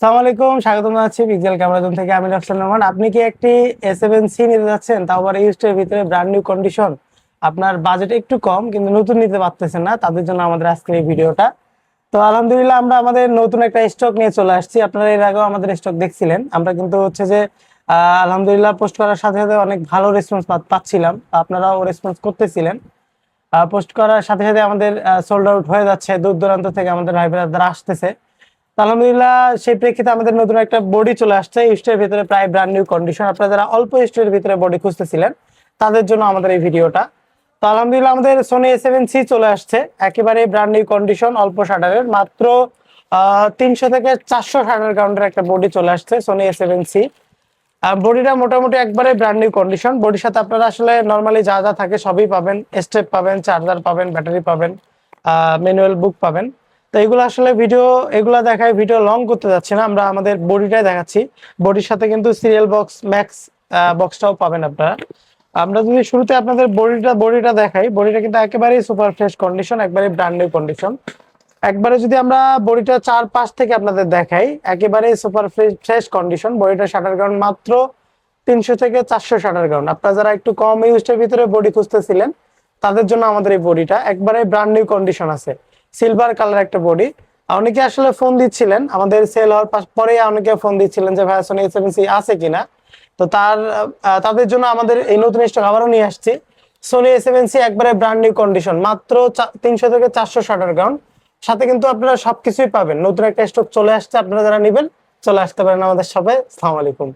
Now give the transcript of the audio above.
আসসালামু আলাইকুম, স্বাগতম জানাচ্ছি পিক্সেল ক্যামেরা জোন থেকে। আমি রাফসান রহমান। আপনি কি একটি A7C নিতে যাচ্ছেন, তাও আবার ইউজড এর ভিতরে ব্র্যান্ড নিউ কন্ডিশন, আপনার বাজেট একটু কম কিন্তু নতুন নিতে পারতেছেন না, তাদের জন্য আমাদের আজকের এই ভিডিওটা। তো আলহামদুলিল্লাহ আমরা আমাদের নতুন একটা স্টক নিয়ে চলে আসছি। আপনারা এর আগেও আমাদের স্টক দেখছিলেন। আমরা কিন্তু হচ্ছে যে আলহামদুলিল্লাহ পোস্ট করার সাথে সাথে অনেক ভালো রেসপন্স পাচ্ছিলাম, আপনারাও রেসপন্স করতেছিলেন। পোস্ট করার সাথে সাথে আমাদের সোল্ড আউট হয়ে যাচ্ছে, দূর দূরান্ত থেকে আমাদের ভাই ব্রাদাররা আসতেছে। তো আলহামদুলিল্লাহ সেই প্রেক্ষিতে আমাদের নতুন একটা বডি চলে আসছে স্টোরের ভিতরে, প্রায় ব্র্যান্ড নিউ কন্ডিশন। আপনারা যারা অল্প স্টোরের ভিতরে বডি খুঁজতেছিলেন তাদের জন্য আমাদের এই ভিডিওটা। তো আলহামদুলিল্লাহ আমাদের সোনি A7C চলে আসছে, একেবারে ব্র্যান্ড নিউ কন্ডিশন, অল্প শাটারের, মাত্র 300 থেকে 400 শাটার কাউন্টের একটা বডি চলে আসছে সোনি A7C। বডিটা মোটামুটি একবারে ব্র্যান্ড নিউ কন্ডিশন। বডির সাথে আপনারা আসলে নর্মালি যা যা থাকে সবই পাবেন, স্টেপ পাবেন, চার্জার পাবেন, ব্যাটারি পাবেন, ম্যানুয়াল বুক পাবেন। তো এগুলো আসলে এগুলা দেখায় ভিডিও লং করতে যাচ্ছে না, আমরা আমাদের বডিটাই দেখাচ্ছি। বডির সাথে কিন্তু সিরিয়াল বক্স ম্যাক্স বক্সটাও পাবেন আপনারা। আমরা যদি শুরুতে আপনাদের বডিটা দেখাই, বডিটা কিন্তু একেবারেই সুপার ফ্রেশ কন্ডিশন, একবারে ব্র্যান্ড নিউ কন্ডিশন। একবারে যদি আমরা বডিটা 4-5 থেকে আপনাদের দেখাই, একেবারে সুপার ফ্রেশ কন্ডিশন। বডিটা শাটার গ্রাউন্ড মাত্র 300 থেকে 400 শাটার গ্রাউন্ড। আপনারা যারা একটু কম ইউজের ভিতরে বডি খুঁজতেছিলেন তাদের জন্য আমাদের এই বডিটা একবারে ব্র্যান্ড নিউ কন্ডিশন আছে, সিলভার কালার একটা বডি। অনেকে আসলে ফোন দিচ্ছিলেন, আমাদের সেল হওয়ার পরে অনেকে ফোন দিচ্ছিলেন যে ভাই সোনি A7C আছে কিনা। তো তাদের জন্য আমাদের এই নতুন স্টক আবারও নিয়ে আসছি। সোনি A7C একবারে ব্র্যান্ড নিউ কন্ডিশন, মাত্র 300 থেকে 400 শাটার গ্রাউন্ড। সাথে কিন্তু আপনারা সবকিছুই পাবেন। নতুন একটা স্টক চলে আসছে, আপনারা যারা নেবেন চলে আসতে পারেন আমাদের শপে। আসসালামু আলাইকুম।